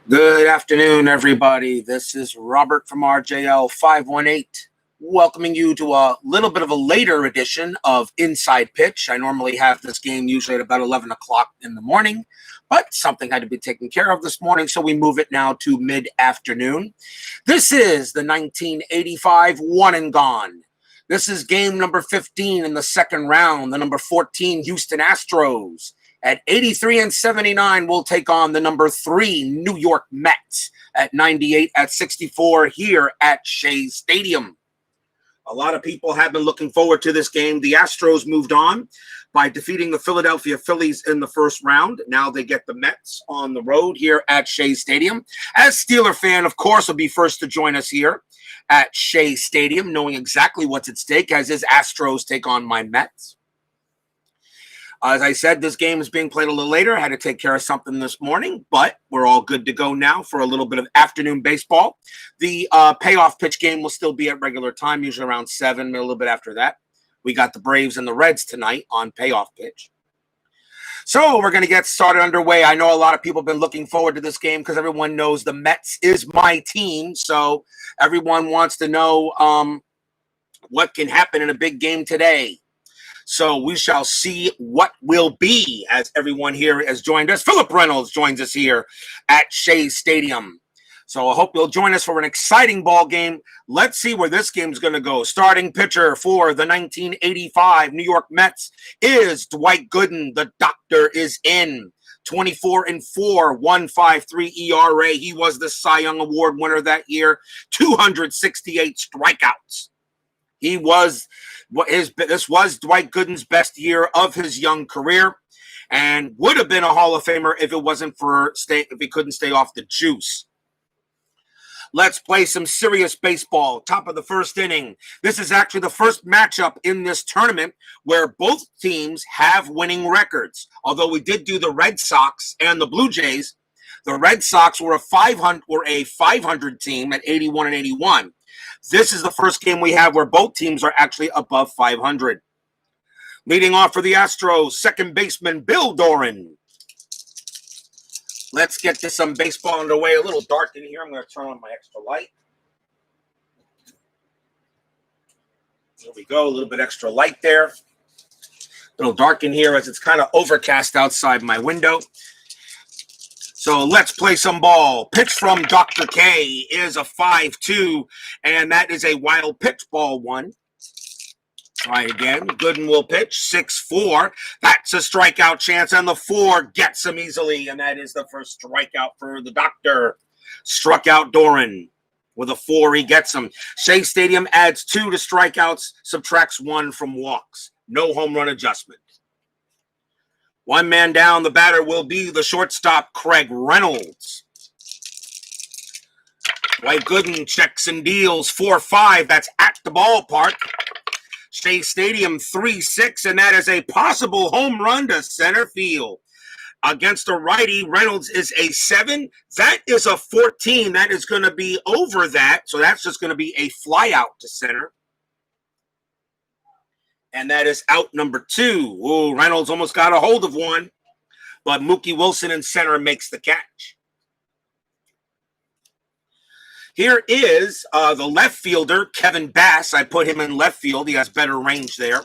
Good afternoon, everybody. This is Robert from RJL 518, welcoming you to a little bit of a later edition of Inside Pitch. I normally have this game usually at about 11 o'clock in the morning, but something had to be taken care of this morning, so we move it now to mid-afternoon. This is the 1985 One and Gone. This is game number 15 in the second round, the number 14 Houston Astros. At 83 and 79, we'll take on the number 3 New York Mets at 98 at 64 here at Shea Stadium. A lot of people have been looking forward to this game. The Astros moved on by defeating the Philadelphia Phillies in the first round. Now they get the Mets on the road here at Shea Stadium. As Steeler fan, of course, will be first to join us here at Shea Stadium, knowing exactly what's at stake as his Astros take on my Mets. As I said, this game is being played a little later. I had to take care of something this morning, but we're all good to go now for a little bit of afternoon baseball. The payoff pitch game will still be at regular time, usually around 7, a little bit after that. We got the Braves and the Reds tonight on payoff pitch. So we're going to get started underway. I know a lot of people have been looking forward to this game because everyone knows the Mets is my team. So everyone wants to know what can happen in a big game today. So we shall see what will be as everyone here has joined us. Philip Reynolds joins us here at Shea Stadium. So I hope you'll join us for an exciting ball game. Let's see where this game's going to go. Starting pitcher for the 1985 New York Mets is Dwight Gooden. The doctor is in. 24 and 4, 1.53 ERA. He was the Cy Young Award winner that year. 268 strikeouts. This was Dwight Gooden's best year of his young career, and would have been a Hall of Famer if it wasn't for if he couldn't stay off the juice. Let's play some serious baseball. Top of the first inning. This is actually the first matchup in this tournament where both teams have winning records. Although we did do the Red Sox and the Blue Jays, the Red Sox were a 500 team at 81 and 81. This is the first game we have where both teams are actually above 500. Leading off for the Astros, second baseman Bill Doran. Let's get to some baseball underway. A little dark in here. I'm going to turn on my extra light. There we go. A little bit extra light there. A little dark in here as it's kind of overcast outside my window. So let's play some ball. Pitch from Dr. K is a 5-2, and that is a wild pitch, ball 1. Try again. Gooden will pitch, 6-4. That's a strikeout chance, and the 4 gets him easily, and that is the first strikeout for the doctor. Struck out Doran. With a 4, he gets him. Shea Stadium adds 2 to strikeouts, subtracts 1 from walks. No home run adjustment. One man down, the batter will be the shortstop, Craig Reynolds. Dwight Gooden checks and deals, 4-5. That's at the ballpark. Shea Stadium, 3-6, and that is a possible home run to center field. Against a righty, Reynolds is a 7. That is a 14. That is going to be over that, so that's just going to be a fly out to center. And that is out number 2. Ooh, Reynolds almost got a hold of one, but Mookie Wilson in center makes the catch. Here is the left fielder, Kevin Bass. I put him in left field. He has better range there.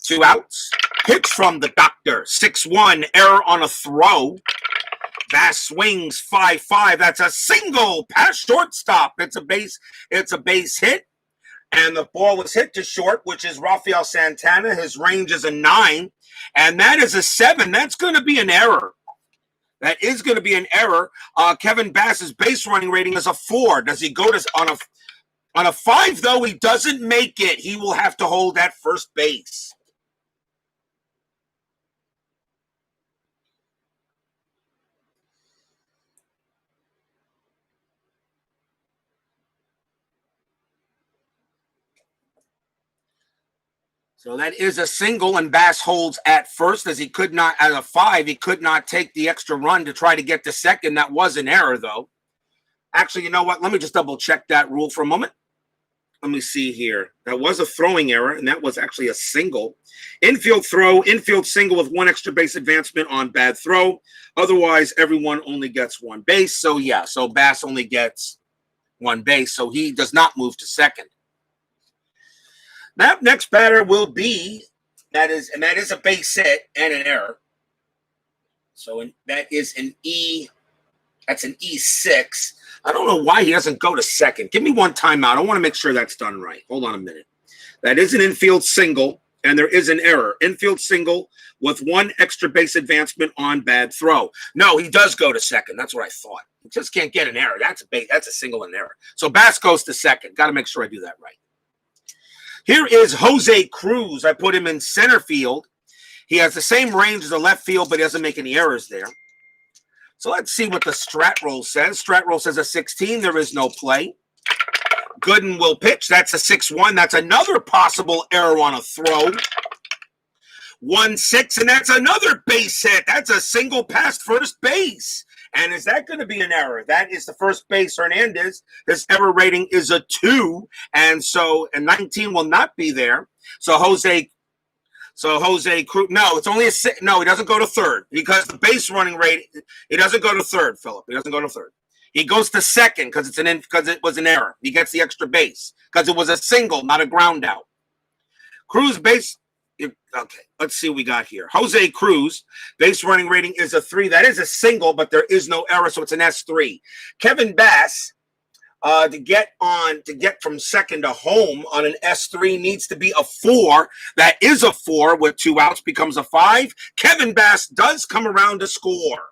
2 outs. Pitch from the doctor, 6-1. Error on a throw. Bass swings, 5-5. That's a single past shortstop. It's a base hit. And the ball was hit to short, which is Rafael Santana. His range is a 9. And that is a 7. That's going to be an error. That is going to be an error. Kevin Bass's base running rating is a 4. Does he go to on a 5, though? He doesn't make it. He will have to hold at first base. So that is a single, and Bass holds at first as he could not, at a 5, he could not take the extra run to try to get to second. That was an error, though. Actually, you know what? Let me just double check that rule for a moment. let me see here. That was a throwing error, and that was actually a single. Infield throw, infield single with one extra base advancement on bad throw. Otherwise, everyone only gets one base. So, yeah, so Bass only gets one base, so he does not move to second. That next batter will be, that is a base hit and an error. So that is an that's an E6. I don't know why he doesn't go to second. Give me one timeout. I want to make sure that's done right. Hold on a minute. That is an infield single, and there is an error. Infield single with one extra base advancement on bad throw. No, he does go to second. That's what I thought. He just can't get an error. That's a single and error. So Bass goes to second. Got to make sure I do that right. Here is Jose Cruz. I put him in center field. He has the same range as the left field, but he doesn't make any errors there. So let's see what the strat roll says. Strat roll says a 16. There is no play. Gooden will pitch. That's a 6-1. That's another possible error on a throw. 1-6, and that's another base hit. That's a single past first base. And is that going to be an error? That is the first base, Hernandez. His error rating is a 2, and 19 will not be there. So Jose Cruz, no, it's only a 6. No, he doesn't go to third because the base running rate, he doesn't go to third, Philip. He doesn't go to third. He goes to second because it was an error. He gets the extra base because it was a single, not a ground out. Cruz base, okay, let's see what we got here. Jose Cruz, base running rating is a 3. That is a single, but there is no error, so it's an S3. Kevin Bass, to get from second to home on an S3 needs to be a 4. That is a 4 with 2 outs, becomes a 5. Kevin Bass does come around to score.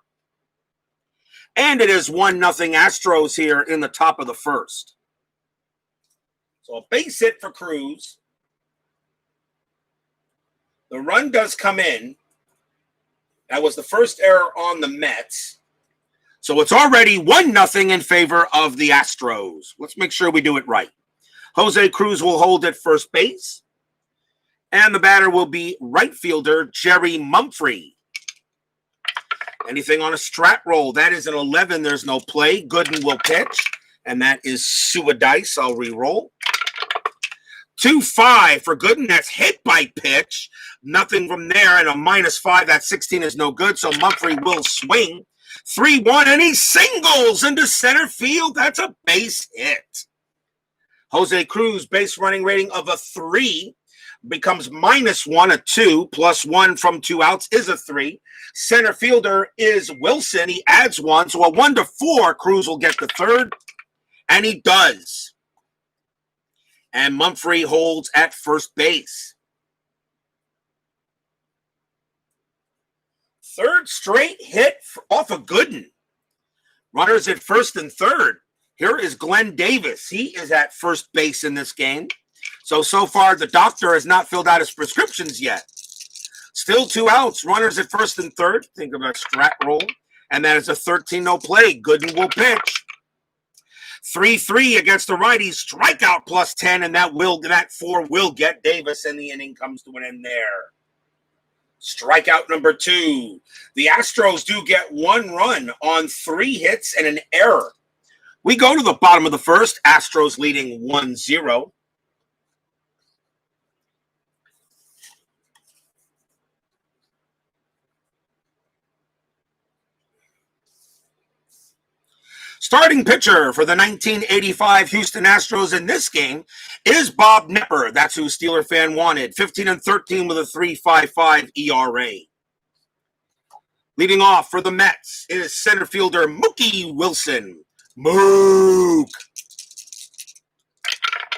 And it is 1-0 Astros here in the top of the first. So a base hit for Cruz. The run does come in. That was the first error on the Mets. So it's already 1-0 in favor of the Astros. Let's make sure we do it right. Jose Cruz will hold at first base. And the batter will be right fielder Jerry Mumphrey. Anything on a strat roll? That is an 11. There's no play. Gooden will pitch. And that is Sua Dice. I'll re-roll. 2-5 for Gooden. That's hit by pitch. Nothing from there. And a -5. That 16 is no good. So Mumphrey will swing. 3-1, and he singles into center field. That's a base hit. Jose Cruz, base running rating of a 3, becomes -1, a 2, +1 from 2 outs is a 3. Center fielder is Wilson. He adds 1, so a 1-4. Cruz will get the third, and he does. And Mumphrey holds at first base. Third straight hit off of Gooden. Runners at first and third. Here is Glenn Davis. He is at first base in this game. So far, the doctor has not filled out his prescriptions yet. Still 2 outs. Runners at first and third. Think of a strat roll. And that is a 13 no play. Gooden will pitch. 3-3 against the righty. Strikeout +10, and that 4 will get Davis, and the inning comes to an end there. Strikeout number 2. The Astros do get 1 run on 3 hits and an error. We go to the bottom of the first. Astros leading 1-0. Starting pitcher for the 1985 Houston Astros in this game is Bob Knepper. That's who Steeler fan wanted. 15-13 with a 3.55 ERA. Leading off for the Mets is center fielder Mookie Wilson. Mook.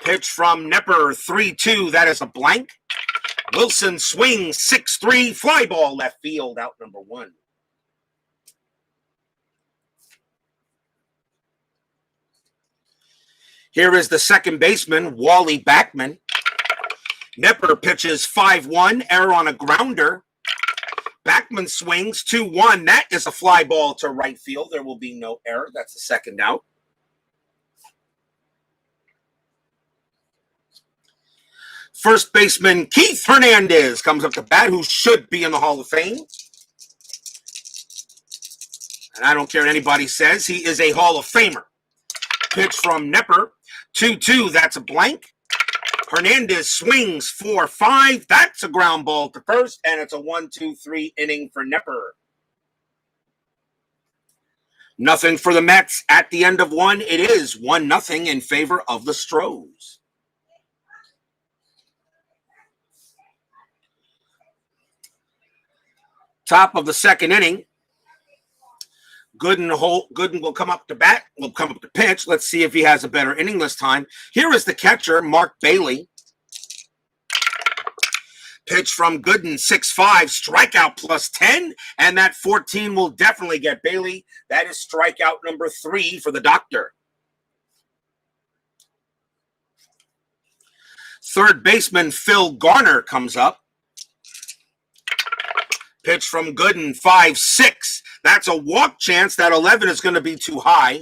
Pitch from Knepper, 3-2. That is a blank. Wilson swings, 6-3. Fly ball left field, out number 1. Here is the second baseman, Wally Backman. Knepper pitches 5-1, error on a grounder. Backman swings 2-1. That is a fly ball to right field. There will be no error. That's the second out. First baseman Keith Hernandez comes up to bat, who should be in the Hall of Fame. And I don't care what anybody says. He is a Hall of Famer. Pitch from Knepper. 2-2, that's a blank. Hernandez swings 4-5. That's a ground ball to first, and it's a 1-2-3 inning for Knepper. Nothing for the Mets at the end of one. It is 1-0 in favor of the Astros. Top of the second inning. Gooden will come up to bat, will come up to pitch. Let's see if he has a better inning this time. Here is the catcher, Mark Bailey. Pitch from Gooden, 6-5, strikeout +10, and that 14 will definitely get Bailey. That is strikeout number 3 for the doctor. Third baseman Phil Garner comes up. Pitch from Gooden, 5-6. That's a walk chance. That 11 is going to be too high.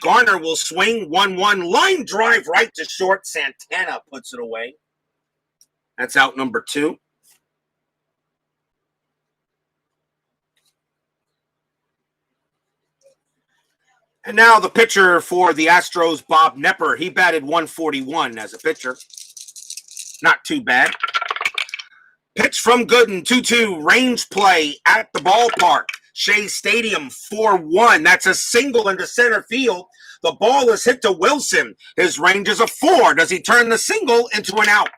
Garner will swing 1-1. Line drive right to short. Santana puts it away. That's out number 2. And now the pitcher for the Astros, Bob Knepper. He batted 141 as a pitcher. Not too bad. Pitch from Gooden, 2-2, range play at the ballpark. Shea Stadium, 4-1. That's a single into center field. The ball is hit to Wilson. His range is a 4. Does he turn the single into an out?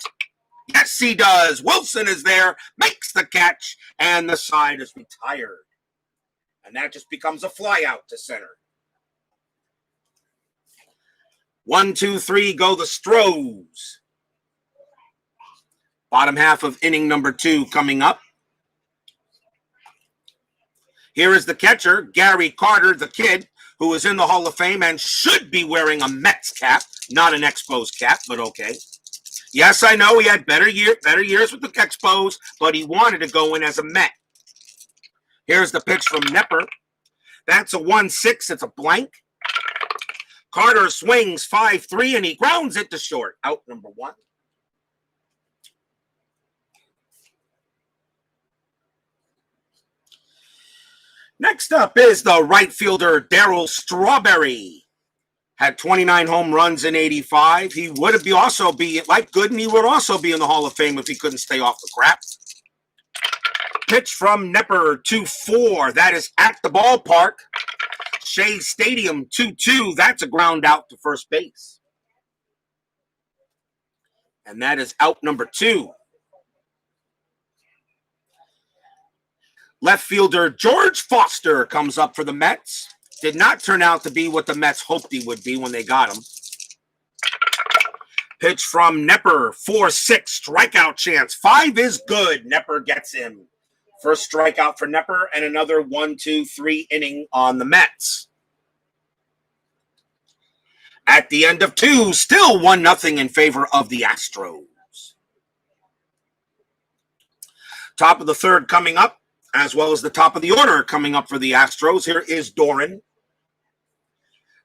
Yes, he does. Wilson is there, makes the catch, and the side is retired. And that just becomes a fly out to center. 1-2-3 go the Astros. Bottom half of inning number 2 coming up. Here is the catcher, Gary Carter, the kid, who is in the Hall of Fame and should be wearing a Mets cap, not an Expos cap, but okay. Yes, I know he had better years with the Expos, but he wanted to go in as a Met. Here's the pitch from Knepper. That's a 1-6. It's a blank. Carter swings 5-3, and he grounds it to short. Out number 1. Next up is the right fielder, Daryl Strawberry. Had 29 home runs in 85. He would also be, like Gooden, he would also be in the Hall of Fame if he couldn't stay off the crap. Pitch from Knepper, 2-4. That is at the ballpark. Shea Stadium, 2-2. That's a ground out to first base. And that is out number 2. Left fielder George Foster comes up for the Mets. Did not turn out to be what the Mets hoped he would be when they got him. Pitch from Knepper, 4-6, strikeout chance. 5 is good. Knepper gets him. First strikeout for Knepper and another 1-2-3 inning on the Mets. At the end of 2, still 1-0 in favor of the Astros. Top of the third coming up, as well as the top of the order coming up for the Astros. Here is Doran.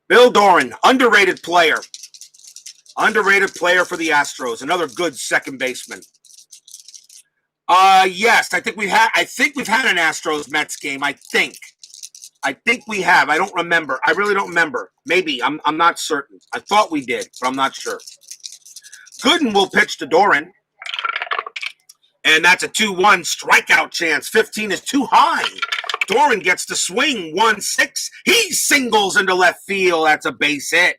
Bill Doran, underrated player. Underrated player for the Astros. Another good second baseman. Yes, I think we've had an Astros Mets game. I think we have. I don't remember. I really don't remember. Maybe. I'm not certain. I thought we did, but I'm not sure. Gooden will pitch to Doran. And that's a 2-1 strikeout chance. 15 is too high. Doran gets to swing 1-6. He singles into left field. That's a base hit.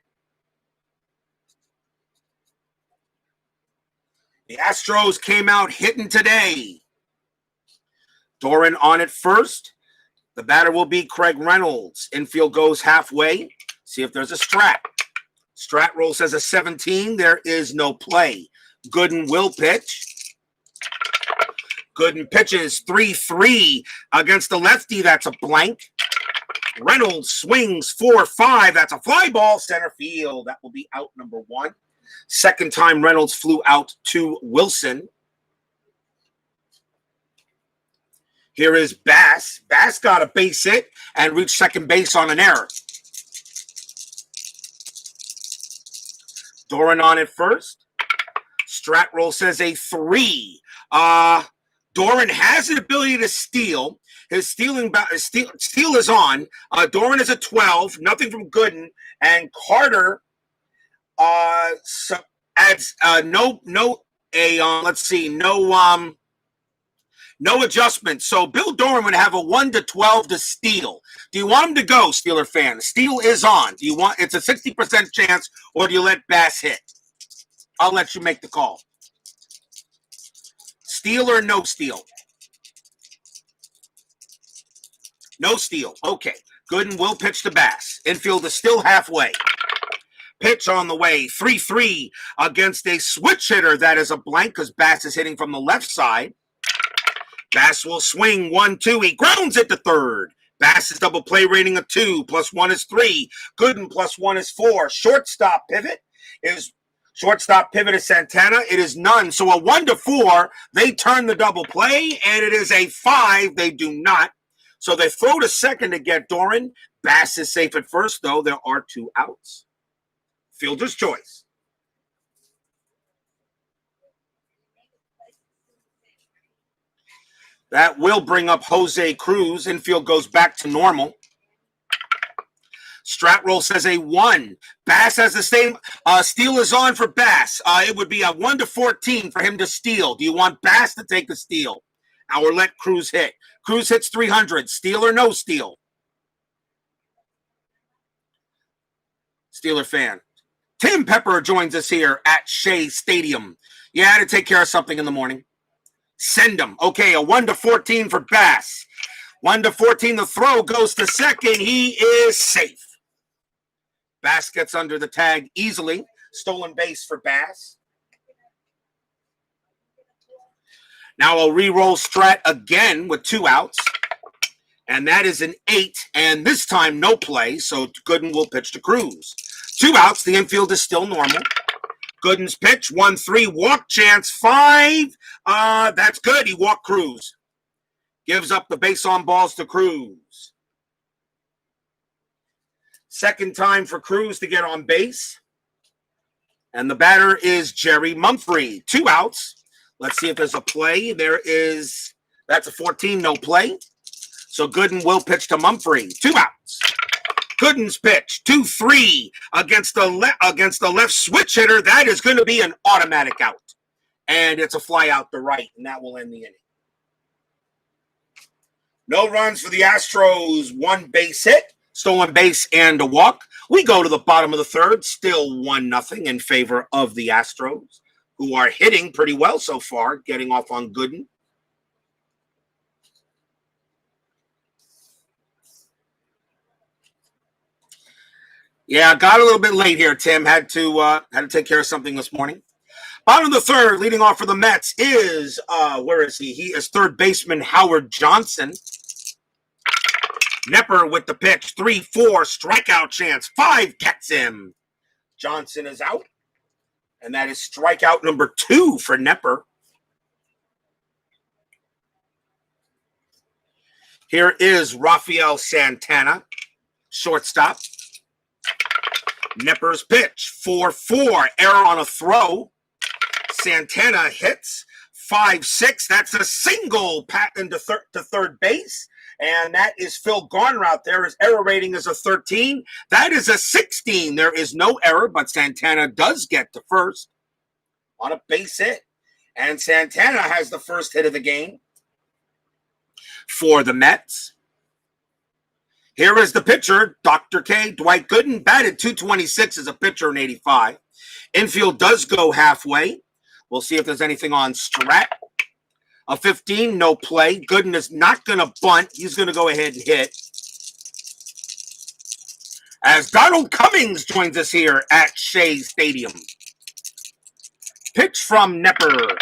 The Astros came out hitting today. Doran on it first. The batter will be Craig Reynolds. Infield goes halfway. See if there's a strat. Strat roll says a 17. There is no play. Gooden will pitch. Gooden pitches 3-3 against the lefty. That's a blank. Reynolds swings 4-5. That's a fly ball center field. That will be out number 1. Second time Reynolds flew out to Wilson. Here is Bass. Bass got a base hit and reached second base on an error. Doran on it first. Strat roll says a 3. Doran has an ability to steal. His steal is on. Doran is a 12. Nothing from Gooden. And Carter Adds let's see, no adjustment. So Bill Doran would have a 1-12 to steal. Do you want him to go, Steeler fan? Steal is on. Do you want? It's a 60% chance, or do you let Bass hit? I'll let you make the call. Steal or no steal? No steal. Okay. Gooden will pitch to Bass. Infield is still halfway. Pitch on the way. 3-3 against a switch hitter. That is a blank because Bass is hitting from the left side. Bass will swing 1-2. He grounds it to third. Bass's double play rating of 2. +1 is 3. Gooden +1 is 4. Shortstop pivot is Santana. It is none. So a 1-4. They turn the double play, and it is a 5. They do not. So they throw to second to get Doran. Bass is safe at first, though. There are 2 outs. Fielder's choice. That will bring up Jose Cruz. Infield goes back to normal. Stratroll says a 1. Bass has the same. Steal is on for Bass. It would be a 1-14 for him to steal. Do you want Bass to take the steal? Or let Cruz hit? Cruz hits 300. Steal or no steal? Steeler fan. Tim Pepper joins us here at Shea Stadium. You had to take care of something in the morning. Send him. Okay, a 1-14 for Bass. 1-14, the throw goes to second. He is safe. Bass gets under the tag easily. Stolen base for Bass. Now I'll re-roll Strat again with 2 outs. And that is an 8. And this time no play, so Gooden will pitch to Cruz. 2 outs. The infield is still normal. Gooden's pitch, 1-3, walk chance, 5. That's good. He walked Cruz. Gives up the base on balls to Cruz. Second time for Cruz to get on base. And the batter is Jerry Mumphrey. 2 outs. Let's see if there's a play. That's a 14, no play. So Gooden will pitch to Mumphrey. 2 outs. Gooden's pitch, 2-3 against the left switch hitter. That is going to be an automatic out. And it's a fly out to right, and that will end the inning. No runs for the Astros. 1 base hit, stolen base, and a walk. We go to the bottom of the third, still 1-0 in favor of the Astros, who are hitting pretty well so far, getting off on Gooden. Yeah, I got a little bit late here, Tim. Had to take care of something this morning. Bottom of the third, leading off for the Mets is, where is he? He is third baseman Howard Johnson. Knepper with the pitch, 3-4, strikeout chance, 5 gets him. Johnson is out, and that is strikeout number 2 for Knepper. Here is Rafael Santana, shortstop. Knepper's pitch, 4-4, error on a throw. Santana hits, 5-6. That's a single pat into third base. And that is Phil Garner out there. His error rating is a 13. That is a 16. There is no error, but Santana does get to first on a base hit. And Santana has the first hit of the game for the Mets. Here is the pitcher, Dr. K, Dwight Gooden, batted .226 as a pitcher in 85. Infield does go halfway. We'll see if there's anything on Strat. A 15, no play. Gooden is not going to bunt. He's going to go ahead and hit. As Donald Cummings joins us here at Shea Stadium. Pitch from Knepper.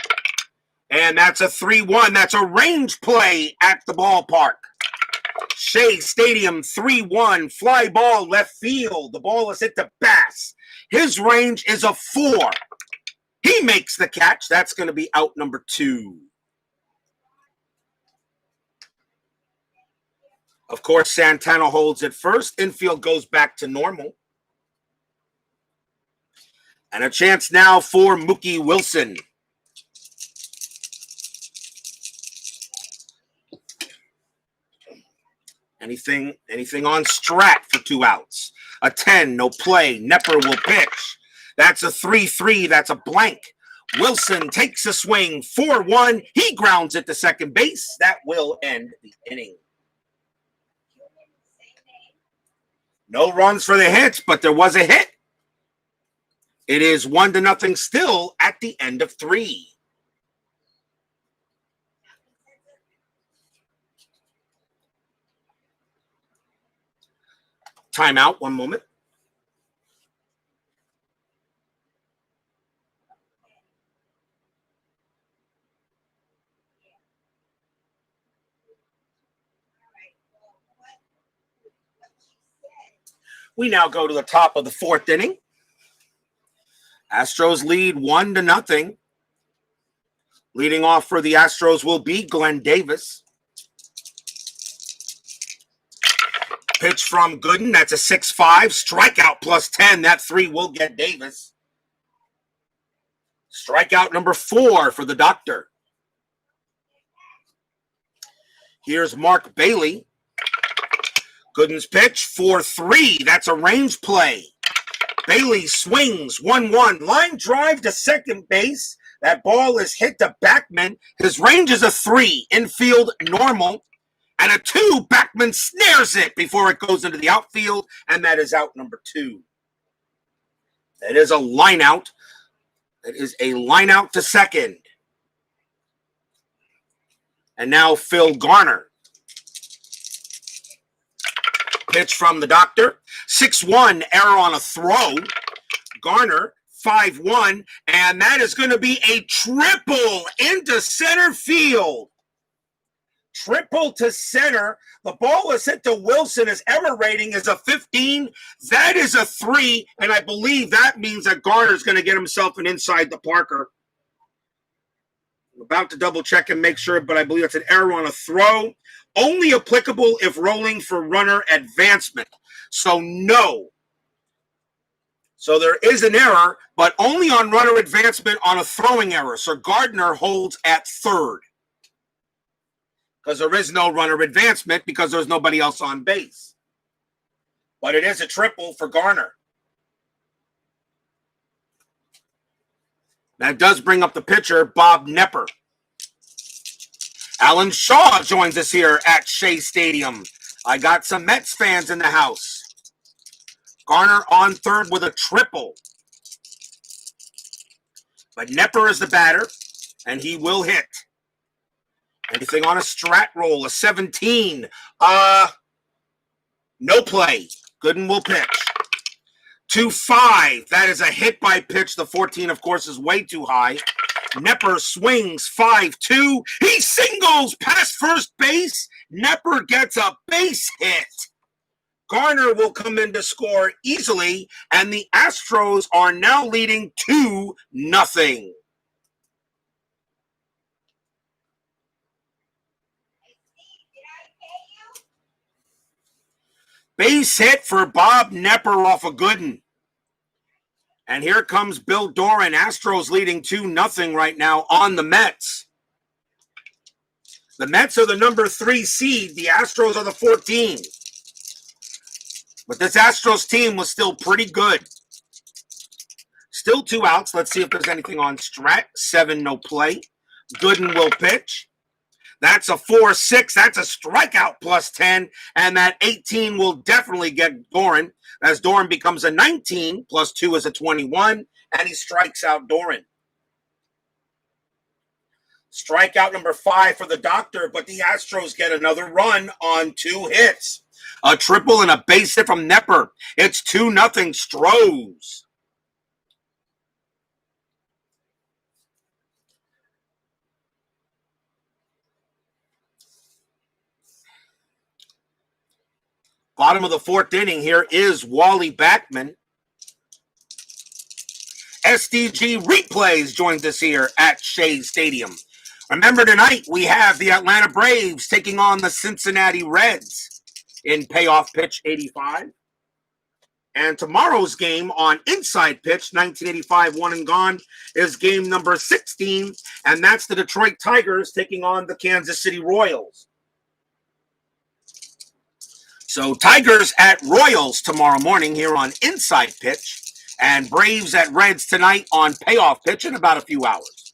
And that's a 3-1. That's a range play at the ballpark. Shea Stadium, 3-1, fly ball left field. The ball is hit to Bass. His range is a 4. He makes the catch. That's going to be out number 2. Of course, Santana holds it first. Infield goes back to normal. And a chance now for Mookie Wilson. Anything on Strat for 2 outs. A 10, no play. Knepper will pitch. That's a 3-3. That's a blank. Wilson takes a swing, 4-1. He grounds it to second base. That will end the inning. No runs for the hits, but there was a hit. It is 1-0 still at the end of 3. Timeout, 1 moment. We now go to the top of the 4th inning. Astros lead 1-0. Leading off for the Astros will be Glenn Davis. Pitch from Gooden. That's a 6-5. Strikeout plus 10. That 3 will get Davis. Strikeout number 4 for the doctor. Here's Mark Bailey. Gooden's pitch, 4-3. That's a range play. Bailey swings, 1-1. Line drive to second base. That ball is hit to Backman. His range is a 3. Infield normal. And a 2. Backman snares it before it goes into the outfield. And that is out number 2. That is a line out. That is a line out to second. And now Phil Garner. Pitch from the doctor. 6-1, error on a throw. Garner, 5-1, and that is going to be a triple into center field. Triple to center. The ball is hit to Wilson. His error rating is a 15. That is a 3, and I believe that means that Garner's going to get himself an inside the Parker. I'm about to double check and make sure, but I believe it's an error on a throw. Only applicable if rolling for runner advancement. So no. So there is an error, but only on runner advancement on a throwing error. So Gardner holds at third. Because there is no runner advancement because there's nobody else on base. But it is a triple for Garner. That does bring up the pitcher, Bob Knepper. Alan Shaw joins us here at Shea Stadium. I got some Mets fans in the house. Garner on third with a triple. But Knepper is the batter, and he will hit. Anything on a strat roll, a 17. No play. Gooden will pitch. 2-5. That is a hit by pitch. The 14, of course, is way too high. Knepper swings 5-2. He singles past first base. Knepper gets a base hit. Garner will come in to score easily, and the Astros are now leading 2-0. Base hit for Bob Knepper off of Gooden. And here comes Bill Doran. Astros leading 2-0 right now on the Mets. The Mets are the number 3 seed. The Astros are the 14. But this Astros team was still pretty good. Still 2 outs. Let's see if there's anything on strat. 7, no play. Gooden will pitch. That's a 4-6. That's a strikeout plus 10. And that 18 will definitely get Doran, as Doran becomes a 19, plus 2 is a 21, and he strikes out Doran. Strikeout number 5 for the doctor, but the Astros get another run on 2 hits. A triple and a base hit from Knepper. It's 2-0 Stros. Bottom of the 4th inning here is Wally Backman. SDG Replays joins us here at Shea Stadium. Remember, tonight we have the Atlanta Braves taking on the Cincinnati Reds in Payoff Pitch 85. And tomorrow's game on Inside Pitch 1985 One and Gone is game number 16, and that's the Detroit Tigers taking on the Kansas City Royals. So Tigers at Royals tomorrow morning here on Inside Pitch. And Braves at Reds tonight on Payoff Pitch in about a few hours.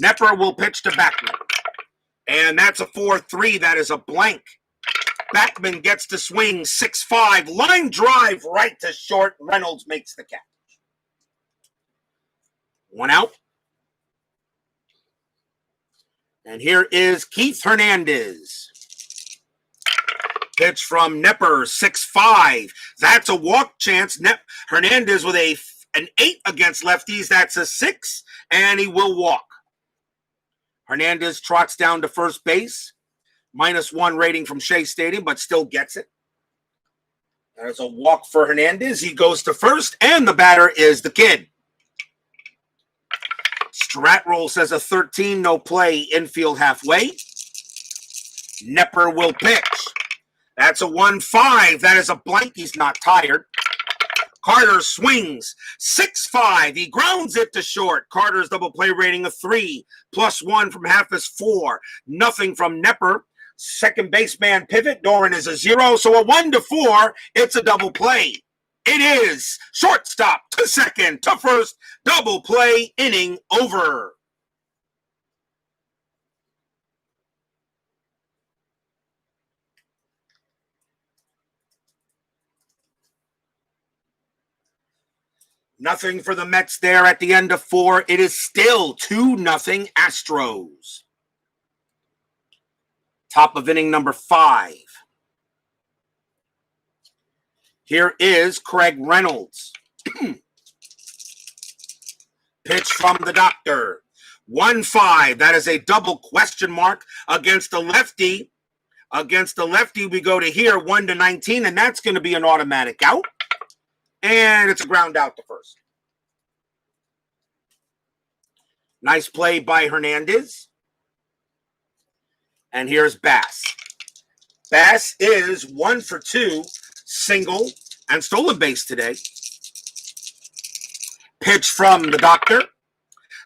Knepper will pitch to Backman. And that's a 4-3. That is a blank. Backman gets to swing 6-5. Line drive right to short. Reynolds makes the catch. One out. And here is Keith Hernandez. Pitch from Knepper, 6-5. That's a walk chance. Hernandez with an 8 against lefties. That's a 6, and he will walk. Hernandez trots down to first base. -1 rating from Shea Stadium, but still gets it. There's a walk for Hernandez. He goes to first, and the batter is the kid. Stratroll says a 13, no play, infield halfway. Knepper will pitch. That's a 1-5. That is a blank. He's not tired. Carter swings 6-5. He grounds it to short. Carter's double play rating of 3. +1 from half is 4. Nothing from Knepper. Second baseman pivot. Doran is a 0. So a 1-4. It's a double play. It is shortstop to second to first. Double play. Inning over. Nothing for the Mets there at the end of 4. It is still 2-0 Astros. Top of inning number 5. Here is Craig Reynolds. Pitch from the doctor. 1-5. That is a double question mark against the lefty. Against the lefty, we go to here, 1-19, and that's going to be an automatic out. And it's a ground out to first. Nice play by Hernandez. And here's Bass. Bass is 1 for 2, single, and stolen base today. Pitch from the doctor.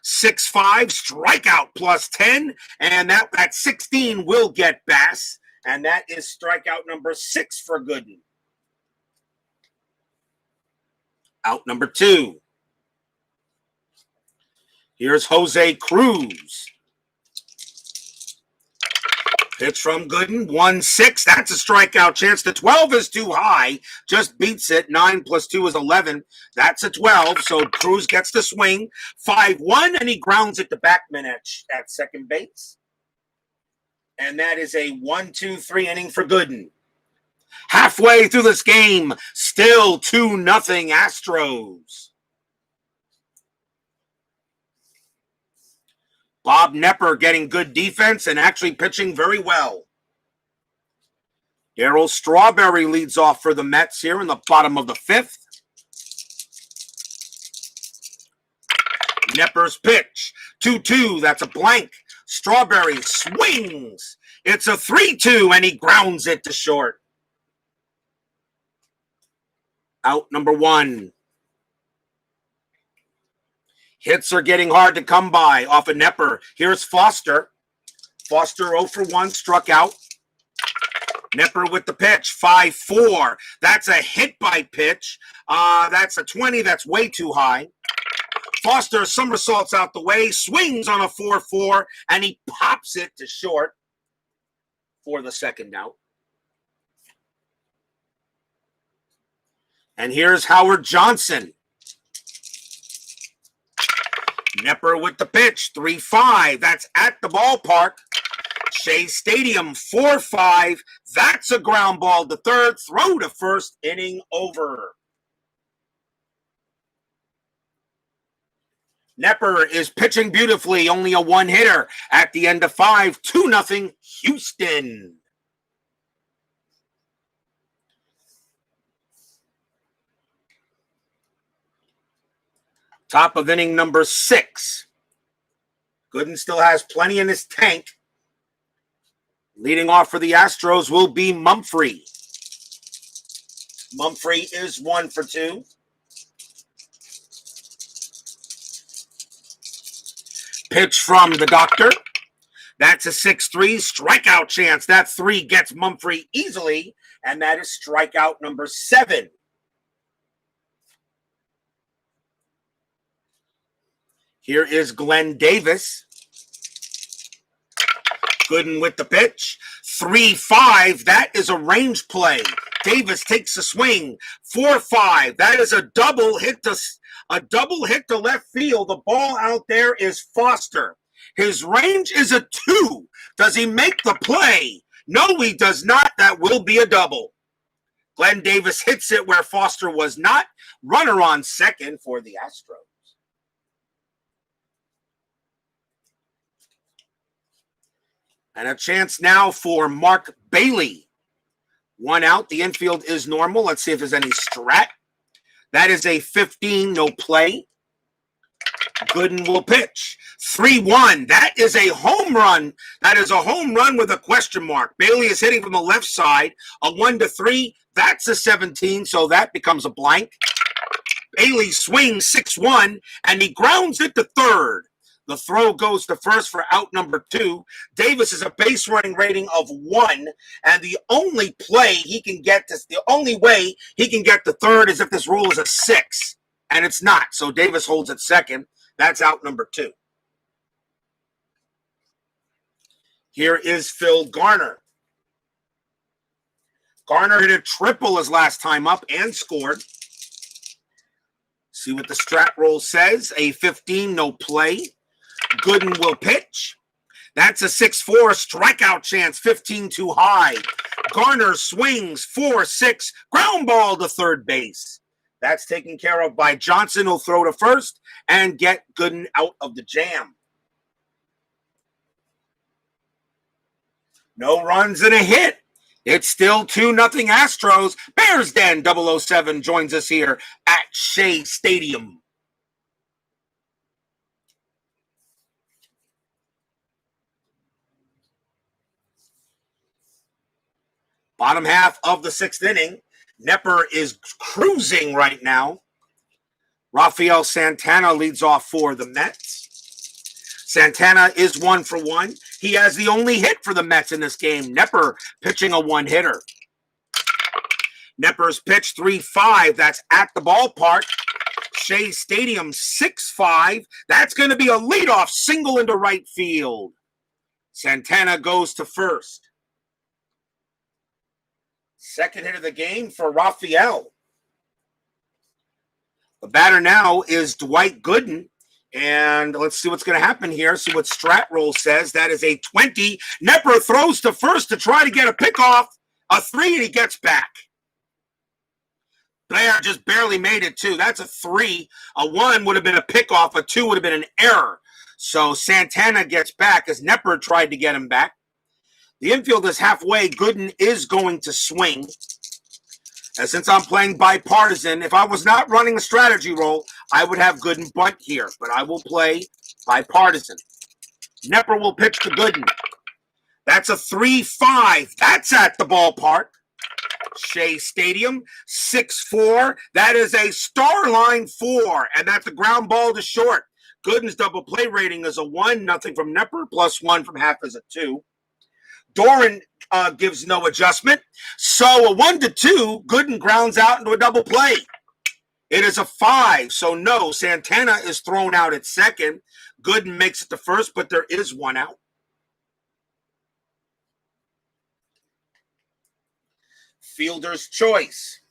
6-5, strikeout +10. And that 16 will get Bass. And that is strikeout number 6 for Gooden. Out number 2. Here's Jose Cruz. Pitch from Gooden, 1-6. That's a strikeout chance. The 12 is too high. Just beats it. 9 + 2 is 11. That's a 12. So Cruz gets the swing. 5-1, and he grounds it to Backman at second base. And that is a 1-2-3 inning for Gooden. Halfway through this game, still 2-0 Astros. Bob Knepper getting good defense and actually pitching very well. Daryl Strawberry leads off for the Mets here in the bottom of the 5th. Knepper's pitch, 2-2, that's a blank. Strawberry swings. It's a 3-2, and he grounds it to short. Out number 1. Hits are getting hard to come by off of Knepper. Here's Foster. Foster 0 for 1, struck out. Knepper with the pitch, 5-4. That's a hit by pitch. That's a 20. That's way too high. Foster somersaults out the way, swings on a 4-4, and he pops it to short for the second out. And here's Howard Johnson. Knepper with the pitch, 3-5. That's at the ballpark. Shea Stadium, 4-5. That's a ground ball to third. Throw to first. Inning over. Knepper is pitching beautifully. Only a 1-hitter at the end of 5. 2-0 Houston. Top of inning number 6. Gooden still has plenty in his tank. Leading off for the Astros will be Mumphrey. Mumphrey is 1 for 2. Pitch from the doctor. That's a 6-3 strikeout chance. That 3 gets Mumphrey easily, and that is strikeout number 7. Here is Glenn Davis. Gooden with the pitch. 3-5. That is a range play. Davis takes a swing. 4-5. That is a double hit to left field. The ball out there is Foster. His range is a 2. Does he make the play? No, he does not. That will be a double. Glenn Davis hits it where Foster was not. Runner on second for the Astros. And a chance now for Mark Bailey. 1 out. The infield is normal. Let's see if there's any strat. That is a 15, no play. Gooden will pitch. 3-1. That is a home run. That is a home run with a question mark. Bailey is hitting from the left side. A 1-3. That's a 17, so that becomes a blank. Bailey swings 6-1, and he grounds it to third. The throw goes to first for out number 2. Davis is a base running rating of 1, and the only way he can get to third is if this rule is a 6, and it's not. So Davis holds at second. That's out number 2. Here is Phil Garner. Garner hit a triple his last time up and scored. See what the strat roll says. A 15, no play. Gooden will pitch. That's a 6-4 strikeout chance, 15 too high. Garner swings 4-6, ground ball to third base. That's taken care of by Johnson, who'll throw to first and get Gooden out of the jam. No runs and a hit. It's still 2-0 Astros. Bears Den 007 joins us here at Shea Stadium. Bottom half of the 6th inning. Knepper is cruising right now. Rafael Santana leads off for the Mets. Santana is 1 for 1. He has the only hit for the Mets in this game. Knepper pitching a 1-hitter. Knepper's pitch 3-5. That's at the ballpark. Shea Stadium 6-5. That's going to be a leadoff single into right field. Santana goes to first. Second hit of the game for Rafael. The batter now is Dwight Gooden. And let's see what's going to happen here. See what strat roll says. That is a 20. Knepper throws to first to try to get a pickoff. A 3, and he gets back. Blair just barely made it, too. That's a 3. A 1 would have been a pickoff. A 2 would have been an error. So Santana gets back as Knepper tried to get him back. The infield is halfway. Gooden is going to swing. And since I'm playing bipartisan, if I was not running a strategy roll, I would have Gooden bunt here. But I will play bipartisan. Knepper will pitch to Gooden. That's a 3-5. That's at the ballpark. Shea Stadium, 6-4. That is a star line 4. And that's a ground ball to short. Gooden's double play rating is a 1. Nothing from Knepper. +1 from half is a 2. Doran gives no adjustment. So a 1-2, Gooden grounds out into a double play. It is a 5, so no, Santana is thrown out at second. Gooden makes it to first, but there is 1 out. Fielder's choice.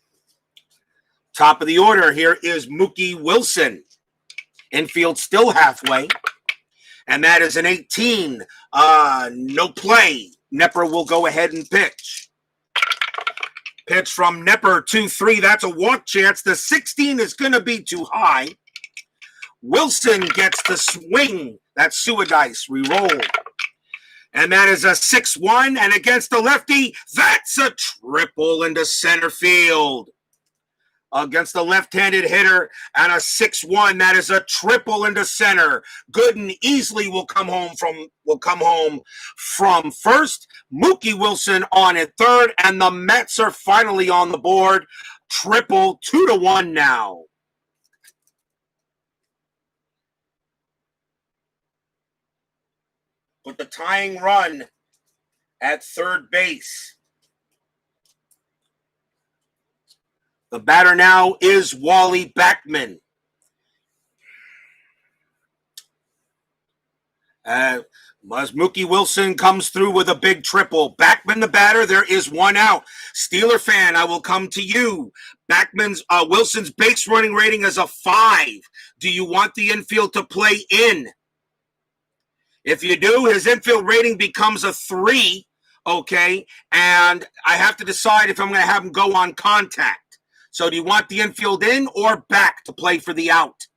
Top of the order here is Mookie Wilson. Infield still halfway. And that is an 18. No play. Knepper will go ahead and pitch. Pitch from Knepper, 2-3. That's a walk chance. The 16 is going to be too high. Wilson gets the swing. That's Suadice. Re-roll. And that is a 6-1. And against the lefty, that's a triple into center field. Against the left-handed hitter and a 6-1. That is a triple into center. Gooden easily will come home from first. Mookie Wilson on at third, and the Mets are finally on the board. Triple 2-1 now. With the tying run at third base. The batter now is Wally Backman. As Mookie Wilson comes through with a big triple. Backman the batter. There is one out. Steeler fan, I will come to you. Wilson's base running rating is a 5. Do you want the infield to play in? If you do, his infield rating becomes a 3, okay? And I have to decide if I'm going to have him go on contact. So do you want the infield in or back to play for the out?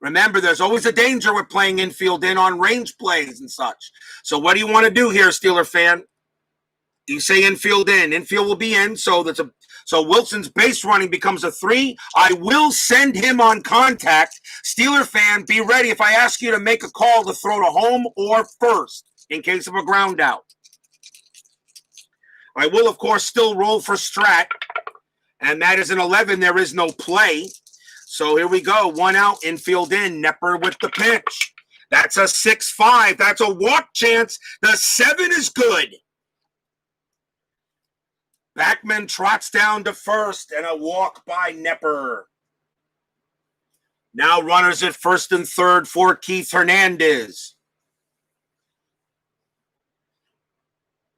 Remember, there's always a danger with playing infield in on range plays and such. So what do you want to do here, Steeler fan? You say infield in. Infield will be in, so Wilson's base running becomes a 3. I will send him on contact. Steeler fan, be ready if I ask you to make a call to throw to home or first in case of a ground out. I will, of course, still roll for Strat, and that is an 11. There is no play. So here we go. One out, infield in. Knepper with the pitch. That's a 6-5. That's a walk chance. The 7 is good. Backman trots down to first and a walk by Knepper. Now runners at first and third for Keith Hernandez.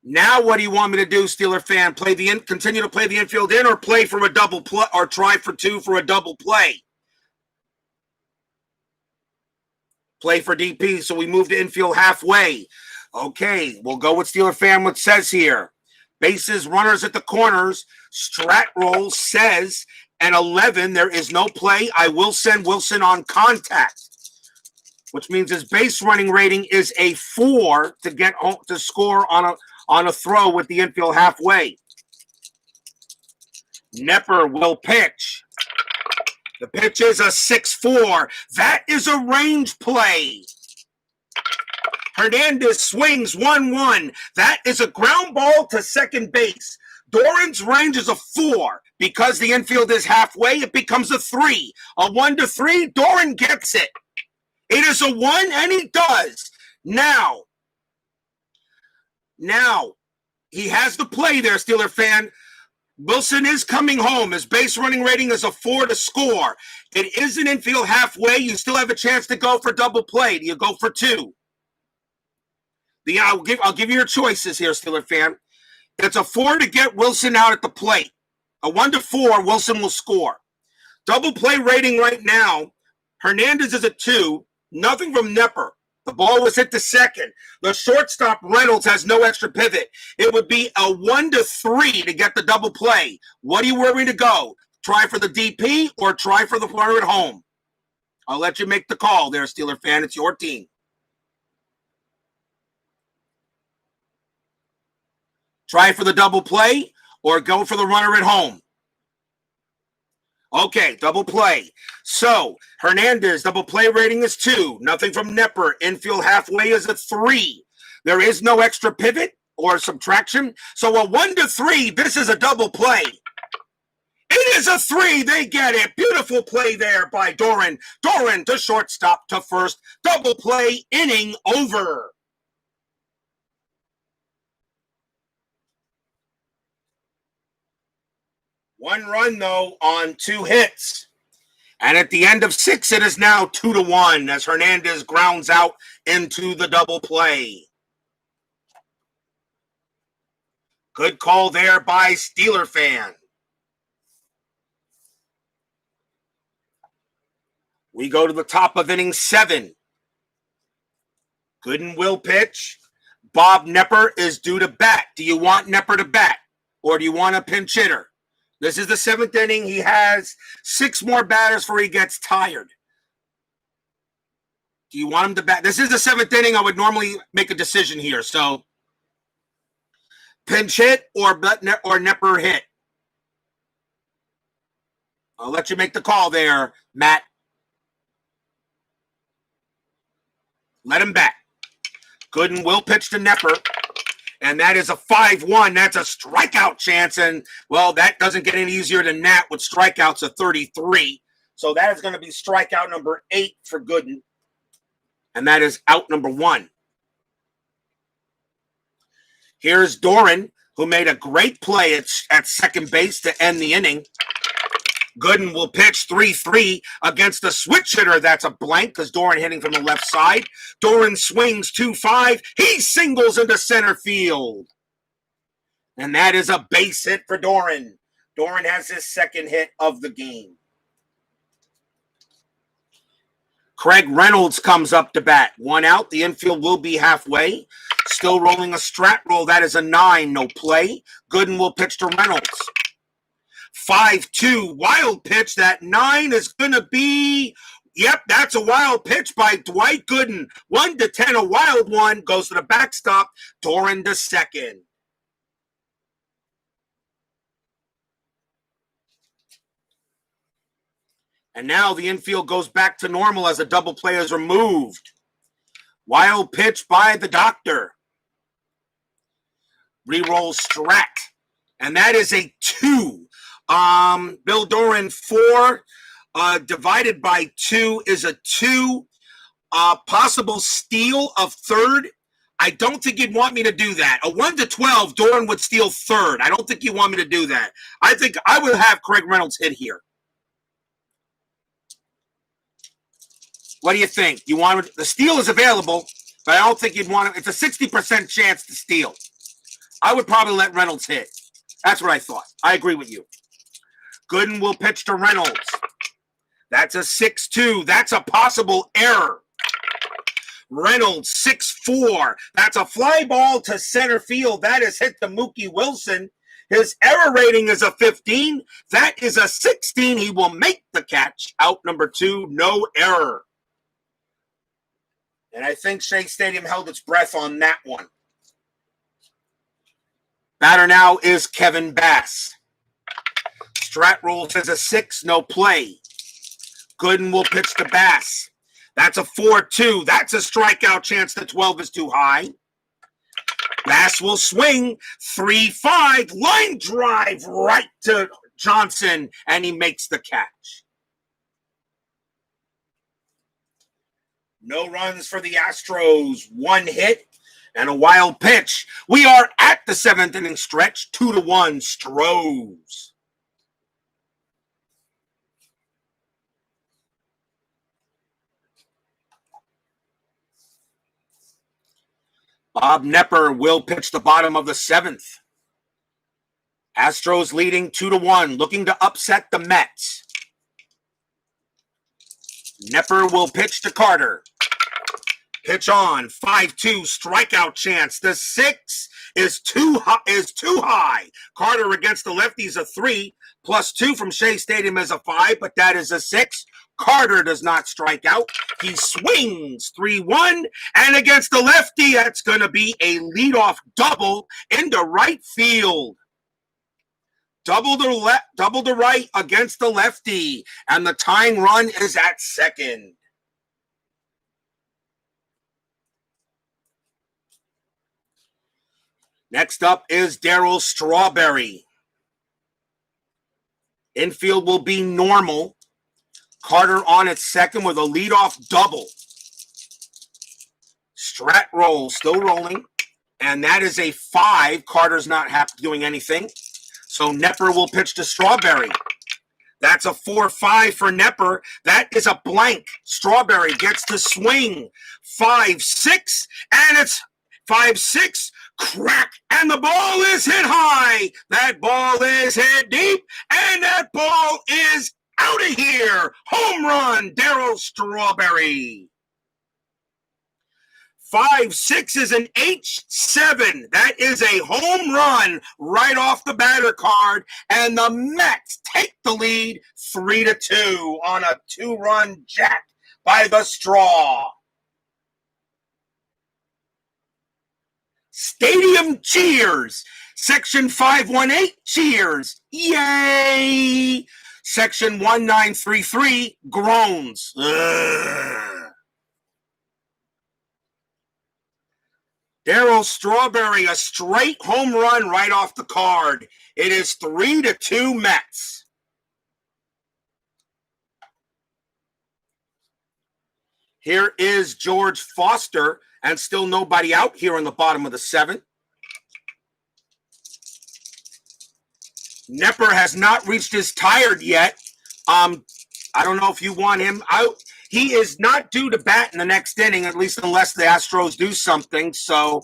Now what do you want me to do, Steeler fan? Continue to play the infield in or play for a double play or try for 2 for a double play? Play for DP, so we move to infield halfway. Okay, we'll go with Steeler fan what says here. Bases, runners at the corners. Strat roll says an 11. There is no play. I will send Wilson on contact, which means his base running rating is a 4 to get home to score on a throw with the infield halfway. Knepper will pitch. The pitch is a 6-4. That is a range play. Hernandez swings 1-1. That is a ground ball to second base. Doran's range is a 4. Because the infield is halfway, it becomes a 3. A 1-3, Doran gets it. It is a 1, and he does. Now, he has the play there, Steeler fan. Wilson is coming home. His base running rating is a 4 to score. It is an infield halfway. You still have a chance to go for double play. Do you go for 2? I'll give you your choices here, Steeler fan. It's a 4 to get Wilson out at the plate. A 1-4, Wilson will score. Double play rating right now, Hernandez is a 2. Nothing from Knepper. The ball was hit to second. The shortstop, Reynolds, has no extra pivot. It would be a 1-3 to get the double play. What are you worried to go? Try for the DP or try for the runner at home? I'll let you make the call there, Steeler fan. It's your team. Try for the double play or go for the runner at home? Okay, double play. So, Hernandez, double play rating is 2. Nothing from Knepper. Infield halfway is a 3. There is no extra pivot or subtraction. So, a 1-3, this is a double play. It is a 3. They get it. Beautiful play there by Doran. Doran to shortstop to first. Double play, inning over. One run, though, on 2 hits. And at the end of 6, it is now 2-1 as Hernandez grounds out into the double play. Good call there by Steeler fan. We go to the top of inning 7. Gooden will pitch. Bob Knepper is due to bat. Do you want Knepper to bat or do you want a pinch hitter? This is the 7th inning. He has 6 more batters before he gets tired. Do you want him to bat? This is the 7th inning. I would normally make a decision here. So, pinch hit or Knepper hit? I'll let you make the call there, Matt. Let him bat. Gooden will pitch to Knepper. And that is a 5-1. That's a strikeout chance. And, well, that doesn't get any easier than that with strikeouts of 33. So that is going to be strikeout number 8 for Gooden. And that is out number 1. Here's Doran, who made a great play at second base to end the inning. Gooden will pitch 3-3 against a switch hitter. That's a blank because Doran hitting from the left side. Doran swings 2-5. He singles into center field. And that is a base hit for Doran. Doran has his second hit of the game. Craig Reynolds comes up to bat. One out. The infield will be halfway. Still rolling a strat roll. That is a 9. No play. Gooden will pitch to Reynolds. 5-2. Wild pitch. That 9 is going to be... Yep, that's a wild pitch by Dwight Gooden. 1-10, a wild one. Goes to the backstop. Doran to second. And now the infield goes back to normal as a double play is removed. Wild pitch by the doctor. Reroll strat. And that is a 2. Bill Doran, 4 divided by 2 is a 2. Possible steal of third. I don't think you'd want me to do that. A 1-12, Doran would steal third. I don't think you want me to do that. I think I would have Craig Reynolds hit here. What do you think? You want the steal is available, but I don't think you'd want it. It's a 60% chance to steal. I would probably let Reynolds hit. That's what I thought. I agree with you. Gooden will pitch to Reynolds. That's a 6-2. That's a possible error. Reynolds, 6-4. That's a fly ball to center field. That has hit the Mookie Wilson. His error rating is a 15. That is a 16. He will make the catch. Out number 2, no error. And I think Shea Stadium held its breath on that one. Batter now is Kevin Bass. Strat roll says a 6, no play. Gooden will pitch to Bass. That's a 4-2. That's a strikeout chance. The 12 is too high. Bass will swing 3-5. Line drive right to Johnson, and he makes the catch. No runs for the Astros. 1 hit and a wild pitch. We are at the 7th inning stretch. 2-1 Stros. Bob Knepper will pitch the bottom of the 7th. Astros leading 2-1, looking to upset the Mets. Knepper will pitch to Carter. Pitch on, 5-2, strikeout chance. The 6 is too high. Carter against the lefties a 3, +2 from Shea Stadium is a 5, but that is a 6. Carter does not strike out. He swings 3-1, and against the lefty, that's going to be a leadoff double into right field. Double to right against the lefty, and the tying run is at second. Next up is Daryl Strawberry. Infield will be normal. Carter on at second with a leadoff double. Strat roll still rolling, and that is a 5. Carter's not doing anything. So Knepper will pitch to Strawberry. That's a 4-5 for Knepper. That is a blank. Strawberry gets to swing. 5-6, and it's 5-6. Crack, and the ball is hit high. That ball is hit deep, and that ball is out of here. Home run, Daryl Strawberry. 5-6 is an H7. That is a home run right off the batter card, and the Mets take the lead 3-2 on a 2-run jack by the straw. Stadium cheers. Section 518 cheers. Yay! Section 1933 groans. Ugh. Daryl Strawberry, a straight home run right off the card. It is 3-2 Mets. Here is George Foster, and still nobody out here in the bottom of the 7th. Knepper has not reached his tired yet. I don't know if you want him out. He is not due to bat in the next inning, at least unless the Astros do something. So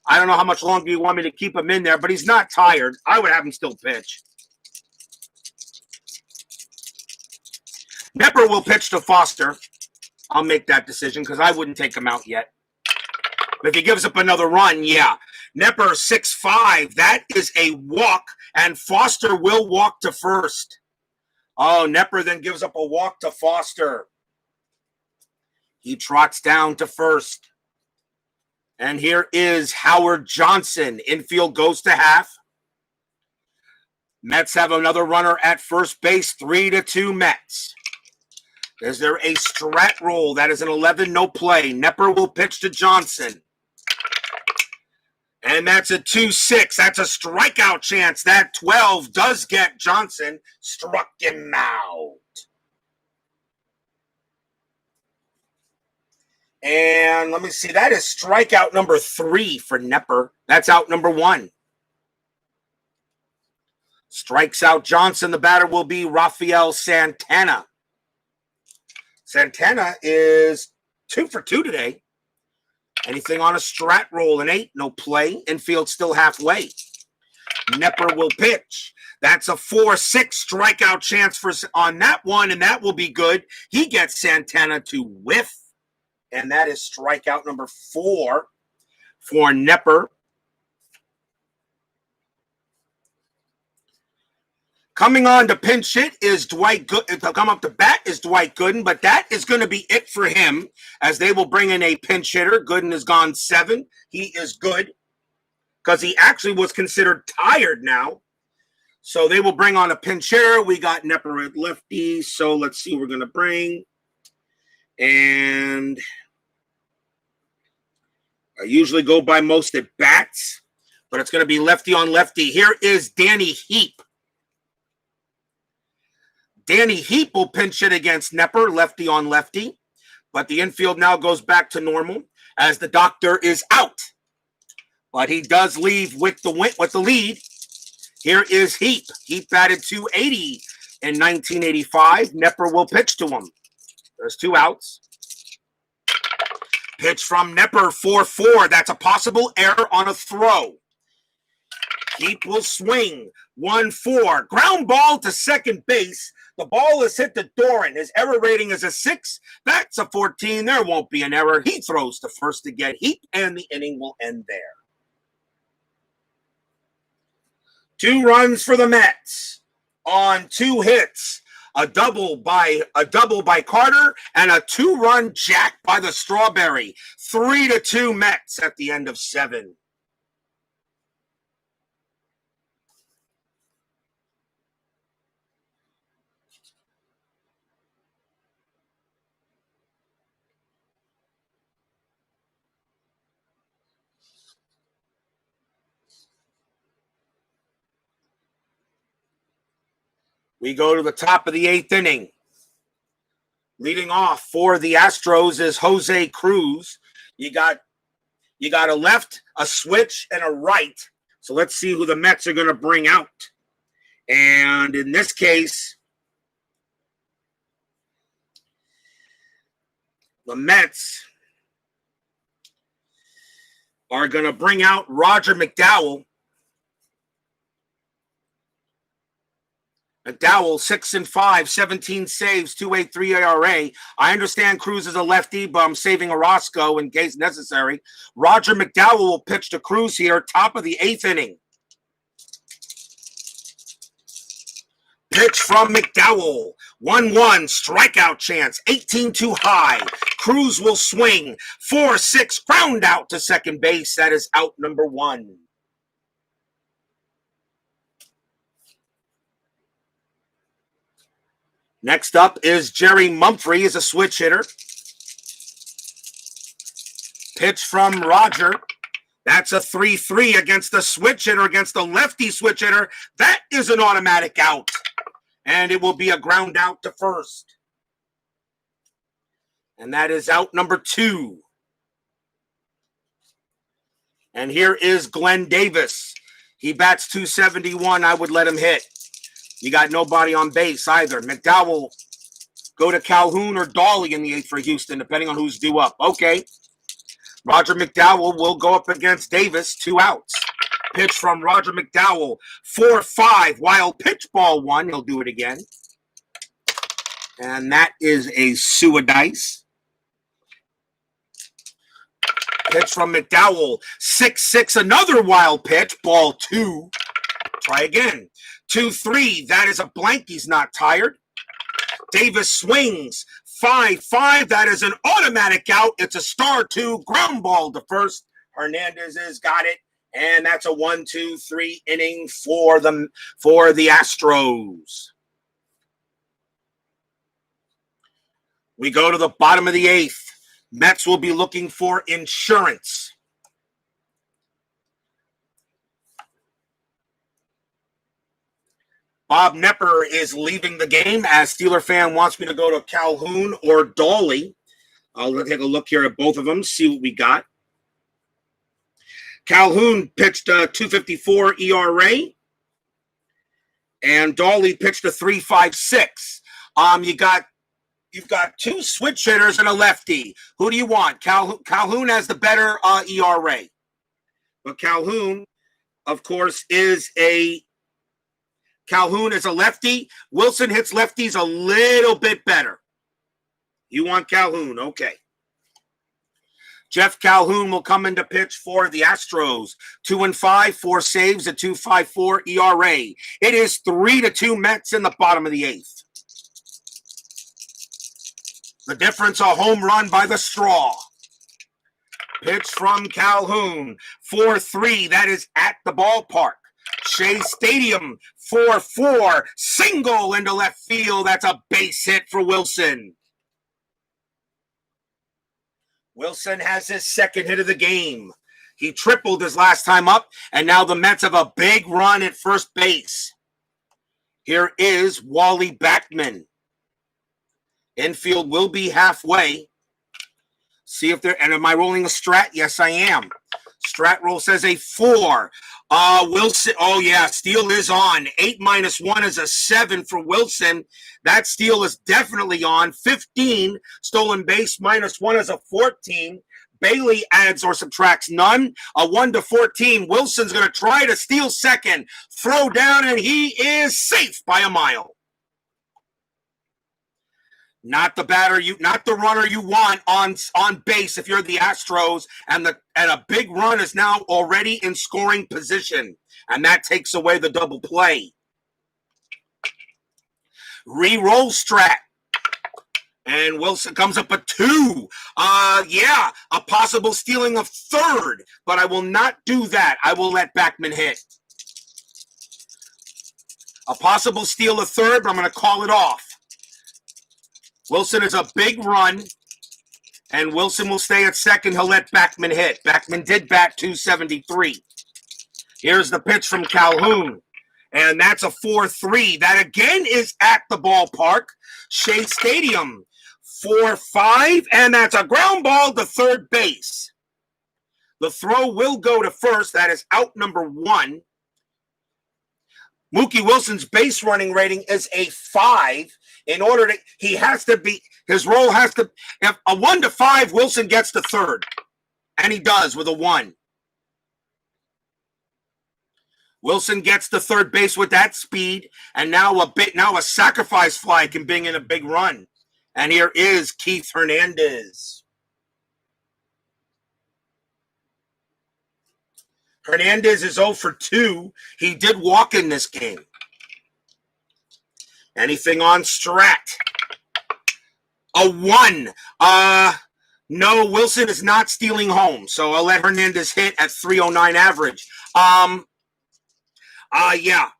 I don't know how much longer you want me to keep him in there, but he's not tired. I would have him still pitch. Knepper will pitch to Foster. I'll make that decision because I wouldn't take him out yet. But if he gives up another run, yeah. Knepper 6'5". That is a walk, and Foster will walk to first. Oh, Knepper then gives up a walk to Foster. He trots down to first. And here is Howard Johnson. Infield goes to half. Mets have another runner at first base, 3-2 Mets. Is there a strat roll? That is an 11, no play. Knepper will pitch to Johnson. And that's a 2-6. That's a strikeout chance. That 12 does get Johnson. Struck him out. And let me see. That is strikeout number 3 for Knepper. That's out number 1. Strikes out Johnson. The batter will be Rafael Santana. Santana is 2 for 2 today. Anything on a strat roll, an 8, no play. Infield still halfway. Knepper will pitch. That's a 4-6 strikeout chance on that one, and that will be good. He gets Santana to whiff, and that is strikeout number 4 for Knepper. Coming on to pinch hit is Dwight Gooden. To come up to bat is Dwight Gooden, but that is going to be it for him as they will bring in a pinch hitter. Gooden has gone 7. He is good because he actually was considered tired now. So they will bring on a pinch hitter. We got Knepper at lefty. So let's see who we're going to bring. And I usually go by most at bats, but it's going to be lefty on lefty. Here is Danny Heap. Danny Heap will pinch it against Knepper, lefty on lefty. But the infield now goes back to normal as the doctor is out. But he does leave with the lead. Here is Heap. Heap batted .280 in 1985. Knepper will pitch to him. There's 2 outs. Pitch from Knepper, 4-4. That's a possible error on a throw. Heap will swing, 1-4. Ground ball to second base. The ball is hit to Doran. His error rating is a 6. That's a 14. There won't be an error. He throws to first to get Heap, and the inning will end there. 2 runs for the Mets on 2 hits. A double by Carter and a 2-run jack by the Strawberry. 3-2 Mets at the end of 7. We go to the top of the 8th inning. Leading off for the Astros is Jose Cruz. You got a left, a switch, and a right. So let's see who the Mets are going to bring out. And in this case, the Mets are going to bring out Roger McDowell. McDowell, 6-5, 17 saves, 2.83 ERA. I understand Cruz is a lefty, but I'm saving Orozco in case necessary. Roger McDowell will pitch to Cruz here, top of the 8th inning. Pitch from McDowell, 1-1, strikeout chance, 18 too high. Cruz will swing, 4-6, ground out to second base. That is out number 1. Next up is Jerry Mumphrey, is a switch hitter. Pitch from Roger. That's a 3-3 against the switch hitter, against the lefty switch hitter. That is an automatic out. And it will be a ground out to first. And that is out number 2. And here is Glenn Davis. He bats .271. I would let him hit. You got nobody on base either. McDowell go to Calhoun or Dolly in the 8th for Houston, depending on who's due up. Okay. Roger McDowell will go up against Davis, 2 outs. Pitch from Roger McDowell, 4-5, wild pitch, ball 1. He'll do it again. And that is a Suadice. Pitch from McDowell, 6-6, another wild pitch, ball 2. Try again. 2-3, that is a blank. He's not tired. Davis swings, 5-5, that is an automatic out. It's a star 2, ground ball to first. Hernandez has got it. And that's a 1-2-3 inning for the Astros. We go to the bottom of the 8th. Mets will be looking for insurance. Bob Knepper is leaving the game as Steeler fan wants me to go to Calhoun or Dolly. I'll take a look here at both of them, see what we got. Calhoun pitched a 2.54 ERA, and Dolly pitched a 3.56. You've got 2 switch hitters and a lefty. Who do you want? Calhoun has the better ERA, but Calhoun, of course, is a lefty. Wilson hits lefties a little bit better. You want Calhoun, okay. Jeff Calhoun will come in to pitch for the Astros. 2-5, 4 saves, a 2.54 ERA. It is 3-2 Mets in the bottom of the 8th. The difference, a home run by the straw. Pitch from Calhoun. 4-3, that is at the ballpark. Shea Stadium, 4-4, single into left field. That's a base hit for Wilson. Wilson has his 2nd hit of the game. He tripled his last time up, and now the Mets have a big run at first base. Here is Wally Backman. Infield will be halfway. See if and am I rolling a strat? Yes, I am. Strat roll says a 4. Wilson, oh yeah, steal is on. 8 minus 1 is a 7 for Wilson. That steal is definitely on. 15, stolen base minus 1 is a 14. Bailey adds or subtracts none. A 1-14. Wilson's going to try to steal second. Throw down, and he is safe by a mile. Not the runner you want on base if you're the Astros, and a big run is now already in scoring position, and that takes away the double play. Re-roll strat, and Wilson comes up a 2. A possible stealing of 3rd, but I will not do that. I will let Backman hit. A possible steal of 3rd, but I'm going to call it off. Wilson is a big run, and Wilson will stay at 2nd. He'll let Backman hit. Backman did bat 273. Here's the pitch from Calhoun, and that's a 4-3. That again is at the ballpark. Shea Stadium, 4-5, and that's a ground ball to third base. The throw will go to first. That is out number 1. Mookie Wilson's base running rating is a 5. His role has to, if a 1-5, Wilson gets to third. And he does with a 1. Wilson gets to third base with that speed, and now a sacrifice fly can bring in a big run. And here is Keith Hernandez. Hernandez is 0 for 2. He did walk in this game. Anything on strat? A 1. No, Wilson is not stealing home, so I'll let Hernandez hit at 309 average.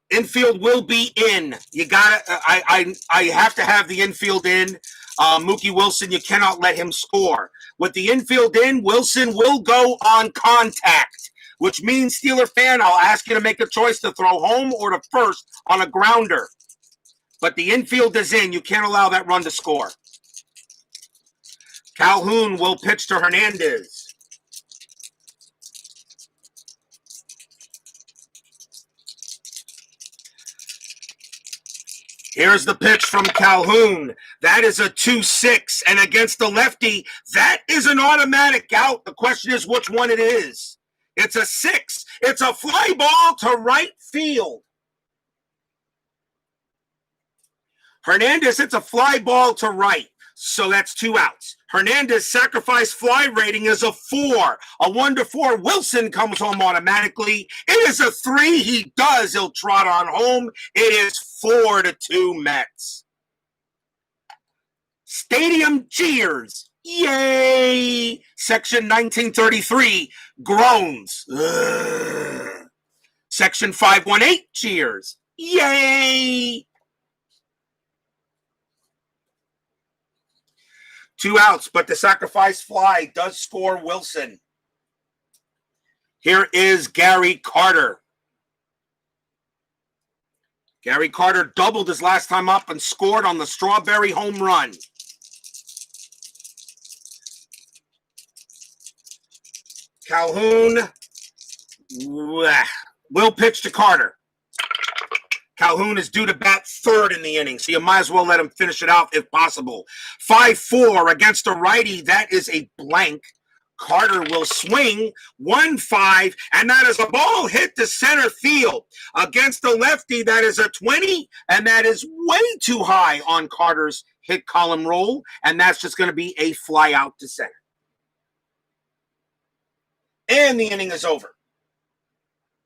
Infield will be in. You gotta. I have to have the infield in. Mookie Wilson, you cannot let him score. With the infield in, Wilson will go on contact, which means, Steeler fan, I'll ask you to make a choice to throw home or to first on a grounder. But the infield is in. You can't allow that run to score. Calhoun will pitch to Hernandez. Here's the pitch from Calhoun. That is a 2-6. And against the lefty, that is an automatic out. The question is which one it is. It's a 6. It's a fly ball to right field. Hernandez hits a fly ball to right. So that's 2 outs. Hernandez sacrifice fly rating is a 4. A 1-4. Wilson comes home automatically. It is a 3. He does. He'll trot on home. It is 4-2 Mets. Stadium cheers. Yay! Section 1933 groans. Ugh. Section 518 cheers. Yay! 2 outs, but the sacrifice fly does score Wilson. Here is Gary Carter. Gary Carter doubled his last time up and scored on the Strawberry home run. Calhoun will pitch to Carter. Calhoun is due to bat 3rd in the inning, so you might as well let him finish it out if possible. 5-4 against a righty. That is a blank. Carter will swing 1-5, and that is a ball hit to center field. Against the lefty, that is a 20, and that is way too high on Carter's hit column roll, and that's just going to be a fly out to center. And the inning is over.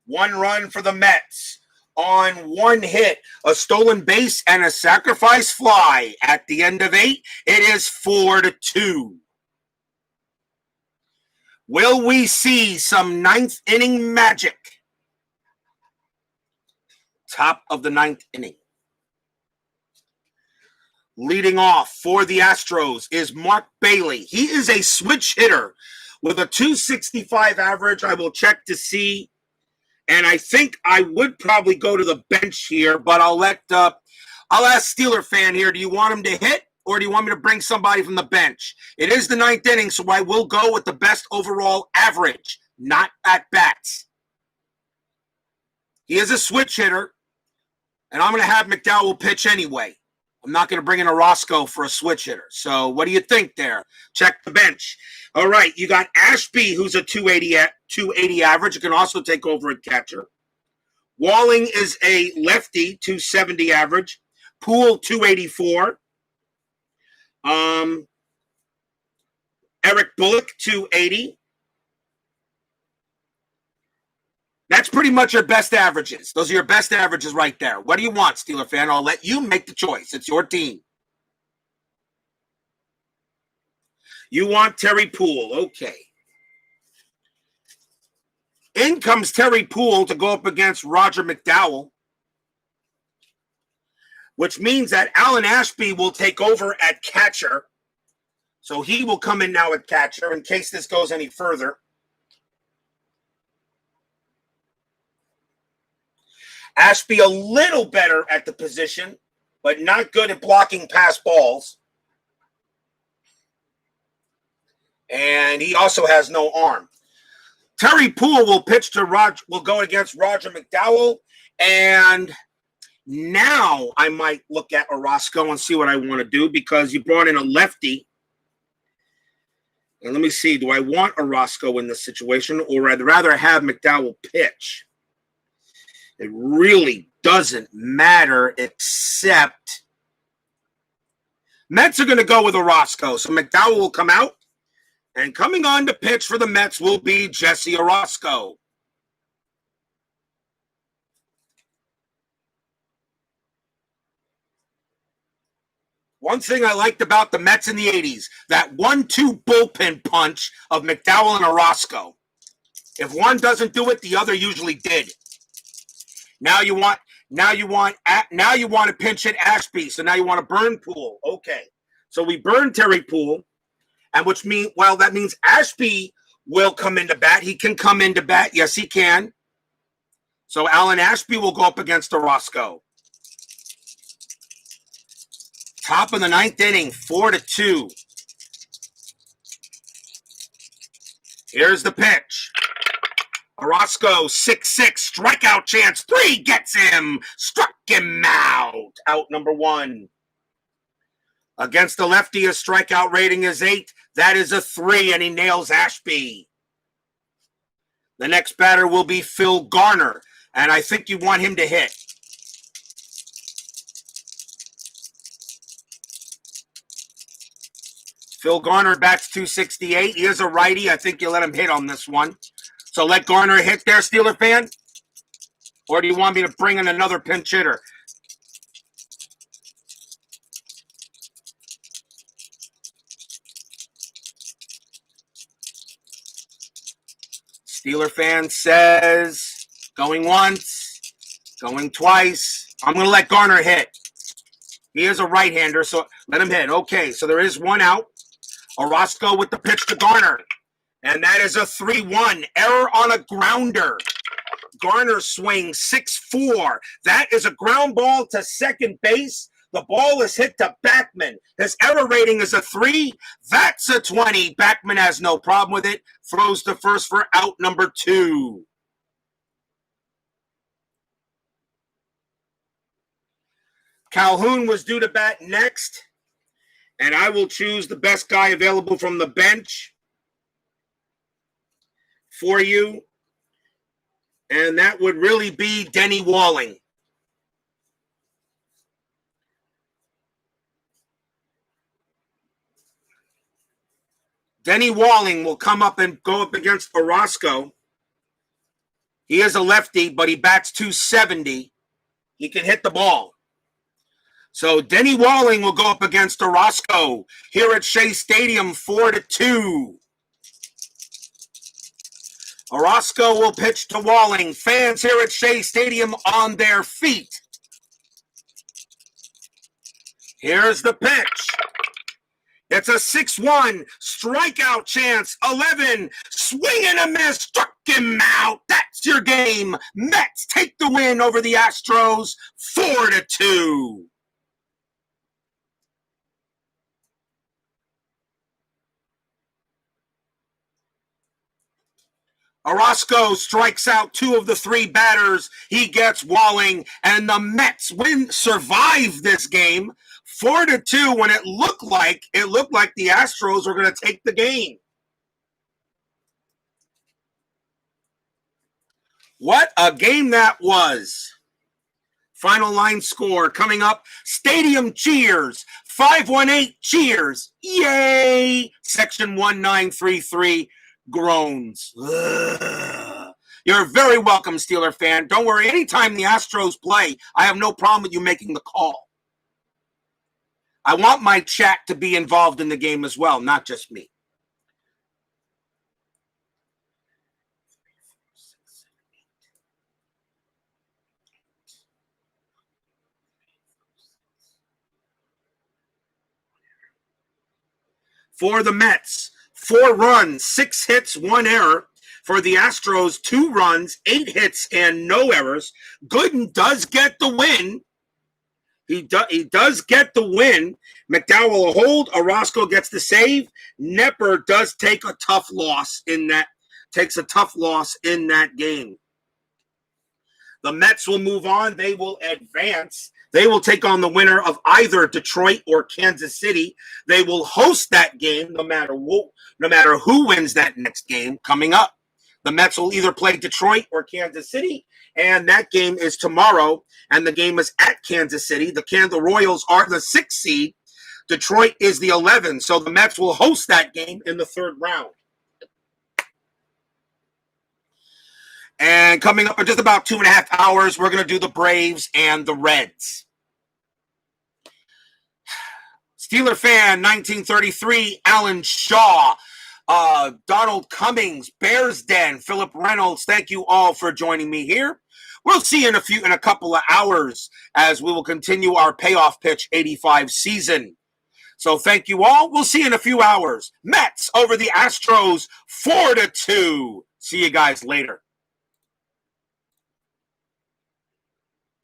1 run for the Mets. On 1 hit, a stolen base, and a sacrifice fly. At the end of 8, it is 4-2. Will we see some 9th inning magic? Top of the 9th inning. Leading off for the Astros is Mark Bailey. He is a switch hitter with a .265 average. I will check to see. And I think I would probably go to the bench here, but I'll ask Steeler fan here, do you want him to hit or do you want me to bring somebody from the bench? It is the 9th inning, so I will go with the best overall average, not at bats. He is a switch hitter, and I'm going to have McDowell pitch anyway. I'm not going to bring in a Roscoe for a switch hitter. So what do you think there? Check the bench. All right, you got Ashby, who's a 280 average. You can also take over at catcher. Walling is a lefty, 270 average. Poole, 284. Eric Bullock, 280. That's pretty much your best averages. Those are your best averages right there. What do you want, Steeler fan? I'll let you make the choice. It's your team. You want Terry Poole. Okay. In comes Terry Poole to go up against Roger McDowell, which means that Alan Ashby will take over at catcher. So he will come in now at catcher in case this goes any further. Ashby a little better at the position, but not good at blocking pass balls. And he also has no arm. Terry Poole will pitch to Roger, will go against Roger McDowell. And now I might look at Orozco and see what I want to do because you brought in a lefty. And let me see, do I want Orozco in this situation or I'd rather have McDowell pitch? It really doesn't matter except Mets are going to go with Orozco. So McDowell will come out. And coming on to pitch for the Mets will be Jesse Orozco. One thing I liked about the Mets in the 80s, that 1-2 bullpen punch of McDowell and Orozco. If one doesn't do it, the other usually did. Now you want to pinch hit Ashby. So now you want to burn Poole. Okay. So we burn Terry Poole. And which means, well, that means Ashby will come into bat. He can come into bat. Yes, he can. So Alan Ashby will go up against Orozco. Top of the 9th inning, 4-2. Here's the pitch. Orozco, 6-6, strikeout chance, 3 gets him. Struck him out. Out number 1. Against the lefty, his strikeout rating is 8. That is a 3, and he nails Ashby. The next batter will be Phil Garner, and I think you want him to hit. Phil Garner bats .268. He is a righty. I think you let him hit on this one. So let Garner hit there, Steeler fan? Or do you want me to bring in another pinch hitter? Steeler fan says going once, going twice. I'm going to let Garner hit. He is a right-hander, so let him hit. Okay, so there is one out. Orozco with the pitch to Garner. And that is a 3-1. Error on a grounder. Garner swings 6-4. That is a ground ball to second base. The ball is hit to Backman. His error rating is a 3. That's a 20. Backman has no problem with it. Throws to first for out number 2. Calhoun was due to bat next. And I will choose the best guy available from the bench for you. And that would really be Denny Walling. Denny Walling will come up and go up against Orozco. He is a lefty, but he bats .270. He can hit the ball. So Denny Walling will go up against Orozco here at Shea Stadium, 4-2. Orozco will pitch to Walling. Fans here at Shea Stadium on their feet. Here's the pitch. It's a 6-1 strikeout chance. 11 swing and a miss. Struck him out. That's your game. Mets take the win over the Astros, 4-2. Orozco strikes out 2 of the 3 batters. He gets Walling, and the Mets survive this game 4-2 when it looked like the Astros were going to take the game. What a game that was. Final line score coming up. Stadium cheers. 518 cheers. Yay! Section 1933 groans. Ugh. You're very welcome, Steeler fan. Don't worry. Anytime the Astros play, I have no problem with you making the call. I want my chat to be involved in the game as well, not just me. For the Mets, 4 runs, 6 hits, 1 error. For the Astros, 2 runs, 8 hits, and no errors. Gooden does get the win. He does get the win. McDowell will hold. Orozco gets the save. Knepper does take a tough loss in that game. The Mets will move on. They will advance. They will take on the winner of either Detroit or Kansas City. They will host that game no matter who wins that next game coming up. The Mets will either play Detroit or Kansas City, and that game is tomorrow, and the game is at Kansas City. The Royals are the 6th seed. Detroit is the 11th, so the Mets will host that game in the 3rd round. And coming up in just about 2.5 hours, we're going to do the Braves and the Reds. Steeler fan, 1933, Alan Shaw, Donald Cummings, Bears Den, Philip Reynolds. Thank you all for joining me here. We'll see you in a couple of hours as we will continue our Payoff Pitch 85 season. So thank you all. We'll see you in a few hours. Mets over the Astros, 4-2. See you guys later.